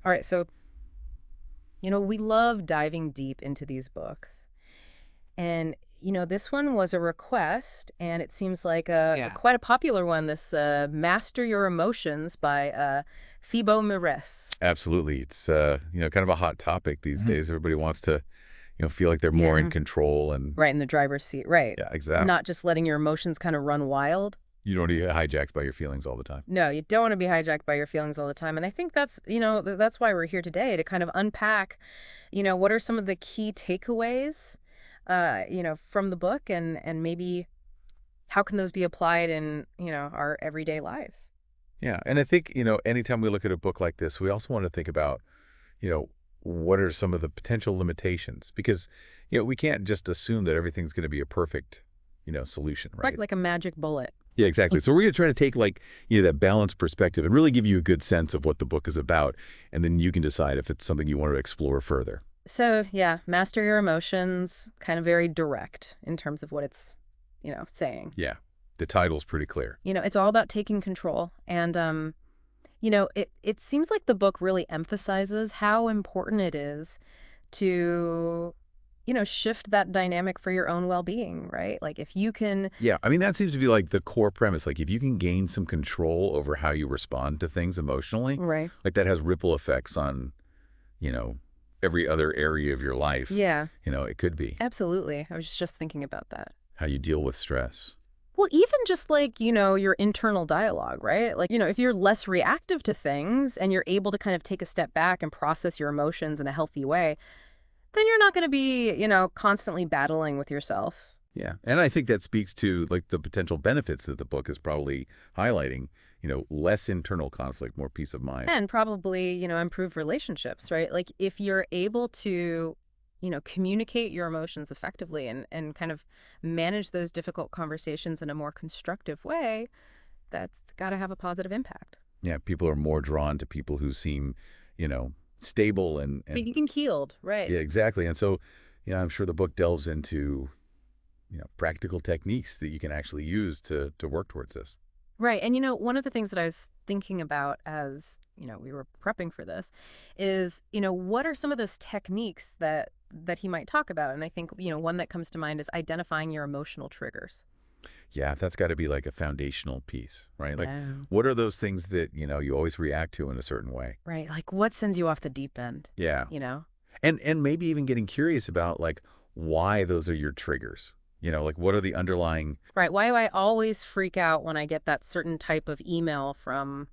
All right, so, we love diving deep into these books. And, this one was a request, and it seems like a Yeah. quite a popular one, this Master Your Emotions by Thibaut Meurisse. Absolutely. It's kind of a hot topic these Mhm. days. Everybody wants to, feel like they're more in Yeah. control and Right in the driver's seat, right. yeah, exactly. Not just letting your emotions kind of run wild. You don't want to get hijacked by your feelings all the time. No, you don't want to be hijacked by your feelings all the time. And I think that's, that's why we're here today to kind of unpack, what are some of the key takeaways, from the book and maybe how can those be applied in, our everyday lives? Yeah. And I think, anytime we look at a book like this, we also want to think about, you know, what are some of the potential limitations? Because, we can't just assume that everything's going to be a perfect, solution, Right, right? like a magic bullet. Yeah, exactly. So we're going to try to take like, that balanced perspective and really give you a good sense of what the book is about. And then you can decide if it's something you want to explore further. So, yeah, master your emotions, kind of very direct in terms of what it's, saying. Yeah. The title's pretty clear. It's all about taking control. And, it seems like the book really emphasizes how important it is to, shift that dynamic for your own well-being, right? Like if you can, Yeah, I mean, that seems to be like the core premise. Like, if you can gain some control over how you respond to things emotionally, right? like that has ripple effects on, you know, every other area of your life. Yeah, It could be absolutely. I was just thinking about that. how you deal with stress. Well, even just like, your internal dialogue, right? Like, if you're less reactive to things and you're able to kind of take a step back and process your emotions in a healthy way, then you're not going to be, constantly battling with yourself. Yeah. And I think that speaks to like the potential benefits that the book is probably highlighting, less internal conflict, more peace of mind. And probably, improve relationships, right? Like if you're able to, communicate your emotions effectively and kind of manage those difficult conversations in a more constructive way, that's got to have a positive impact. Yeah. People are more drawn to people who seem, you know, stable and Being healed, right? yeah, exactly. And so, I'm sure the book delves into, practical techniques that you can actually use to work towards this. Right. And one of the things that I was thinking about as, we were prepping for this is, what are some of those techniques that he might talk about? And I think, one that comes to mind is identifying your emotional triggers. Yeah, that's got to be like a foundational piece, right? Like, Yeah. what are those things that, you always react to in a certain way? Right. Like what sends you off the deep end, Yeah. you know? And maybe even getting curious about like why those are your triggers. Like what are the underlying. Right. Why do I always freak out when I get that certain type of email from,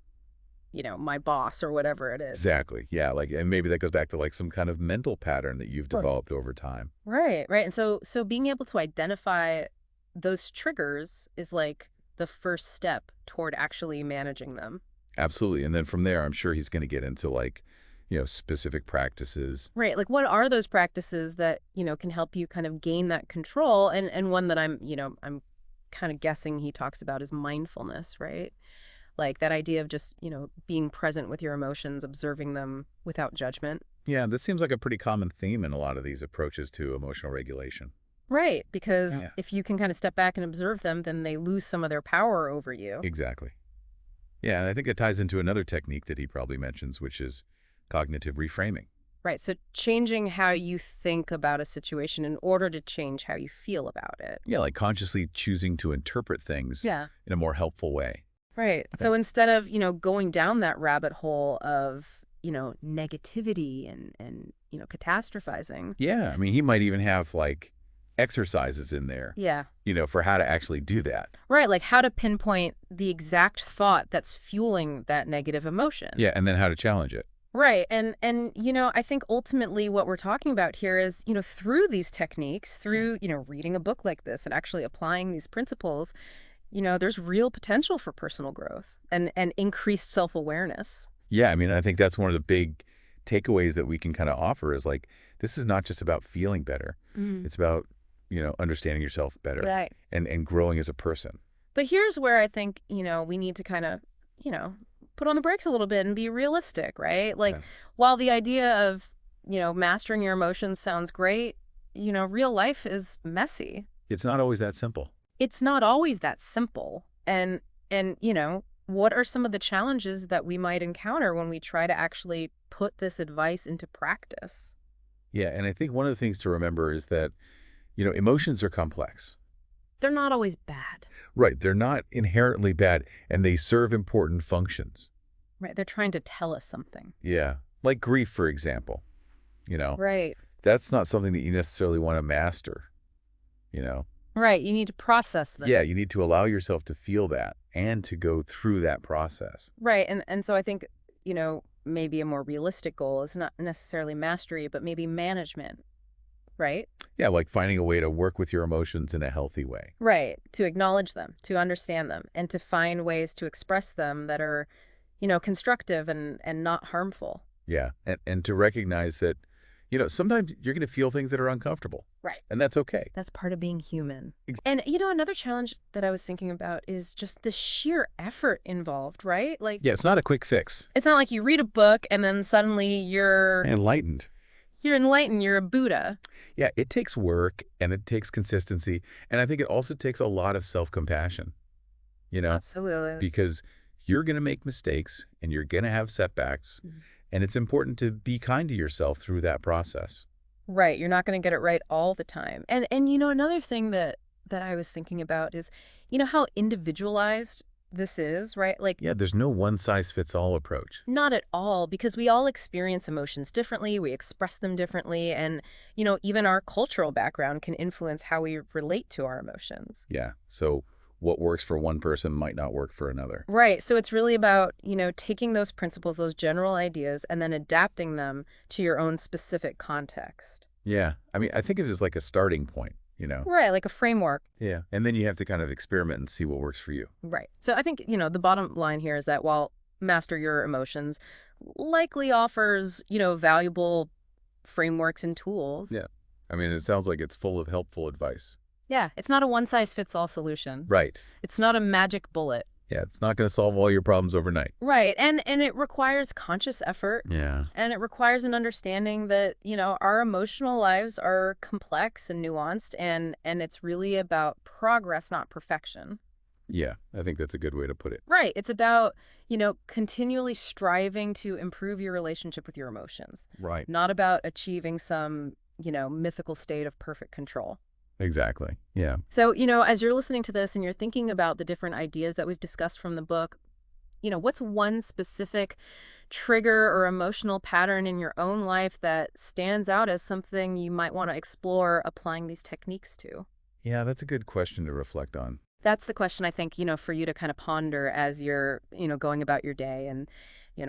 my boss or whatever it is? Exactly. Yeah, like, and maybe that goes back to like some kind of mental pattern that you've Right. developed over time. Right. Right. And so being able to identify those triggers is like the first step toward actually managing them. Absolutely. And then from there, I'm sure he's going to get into like, specific practices. Right. Like what are those practices that, can help you kind of gain that control? And one that I'm kind of guessing he talks about is mindfulness, right? Like that idea of just, being present with your emotions, observing them without judgment. Yeah, this seems like a pretty common theme in a lot of these approaches to emotional regulation. Right. Because Yeah, if you can kind of step back and observe them, then they lose some of their power over you. exactly. Yeah, and I think it ties into another technique that he probably mentions, which is cognitive reframing. Right. So changing how you think about a situation in order to change how you feel about it. Yeah, like consciously choosing to interpret things Yeah. in a more helpful way. Right. Yeah. So instead of, going down that rabbit hole of, negativity and, catastrophizing. Yeah, I mean, he might even have like exercises in there, Yeah. for how to actually do that. Right. Like how to pinpoint the exact thought that's fueling that negative emotion. Yeah, and then how to challenge it. Right. And I think ultimately what we're talking about here is, through these techniques, through, reading a book like this and actually applying these principles, there's real potential for personal growth and increased self-awareness. Yeah, I mean, I think that's one of the big takeaways that we can kind of offer is like, this is not just about feeling better. Mm. It's about, understanding yourself better Right. and growing as a person. But here's where I think, we need to kind of, put on the brakes a little bit and be realistic, right? Like, Yeah. while the idea of, mastering your emotions sounds great, real life is messy. It's not always that simple. It's not always that simple. And what are some of the challenges that we might encounter when we try to actually put this advice into practice? Yeah, and I think one of the things to remember is that, emotions are complex. They're not always bad, Right, they're not inherently bad, and they serve important functions. right? They're trying to tell us something. Yeah, like grief, for example, you know. Right. That's not something that you necessarily want to master, you know. Right. You need to process Yeah, them. you need to allow yourself to feel that and to go through that process. Right. And so I think, maybe a more realistic goal is not necessarily mastery, but maybe management, right? Yeah, like finding a way to work with your emotions in a healthy way. Right. To acknowledge them, to understand them, and to find ways to express them that are, constructive and not harmful. Yeah, and to recognize that, sometimes you're going to feel things that are uncomfortable, Right. and that's okay. That's part of being human. Ex- And, another challenge that I was thinking about is just the sheer effort involved, right? Like, Yeah, it's not a quick fix. it's not like you read a book and then suddenly Enlightened. you're enlightened, you're a Buddha. Yeah, it takes work and it takes consistency, and I think it also takes a lot of self-compassion, you know, Absolutely. because you're going to make mistakes and you're going to have setbacks, Mhm. and it's important to be kind to yourself through that process. Right, you're not going to get it right all the time. And another thing that I was thinking about is, how individualized this is, right? Like, Yeah, there's no one-size-fits-all approach. not at all, because we all experience emotions differently, we express them differently, and, even our cultural background can influence how we relate to our emotions. Yeah, so what works for one person might not work for another. Right. So it's really about, taking those principles, those general ideas, and then adapting them to your own specific context. Yeah, I mean, I think of it as like a starting point, Right, like a framework. Yeah, and then you have to kind of experiment and see what works for you. Right. So I think, the bottom line here is that while Master Your Emotions likely offers, valuable frameworks and tools, Yeah. I mean, it sounds like it's full of helpful advice. yeah, it's not a one-size-fits-all solution. Right. It's not a magic bullet. Yeah, it's not going to solve all your problems overnight. Right. And it requires conscious effort. Yeah. And it requires an understanding that, our emotional lives are complex and nuanced, and it's really about progress, not perfection. Yeah, I think that's a good way to put it. Right. It's about, continually striving to improve your relationship with your emotions, Right. not about achieving some, mythical state of perfect control. Exactly. Yeah. So, as you're listening to this and you're thinking about the different ideas that we've discussed from the book, what's one specific trigger or emotional pattern in your own life that stands out as something you might want to explore applying these techniques to? Yeah, that's a good question to reflect on. That's the question I think, for you to kind of ponder as you're, going about your day. And,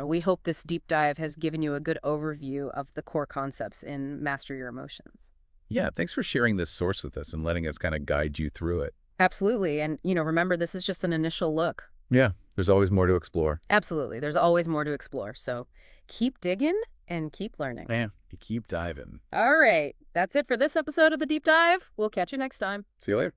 we hope this deep dive has given you a good overview of the core concepts in Master Your Emotions. Yeah, thanks for sharing this source with us and letting us kind of guide you through it. Absolutely. And, remember, this is just an initial look. Yeah, there's always more to explore. Absolutely. There's always more to explore. So keep digging and keep learning. Yeah, you keep diving. All right. That's it for this episode of The Deep Dive. We'll catch you next time. See you later.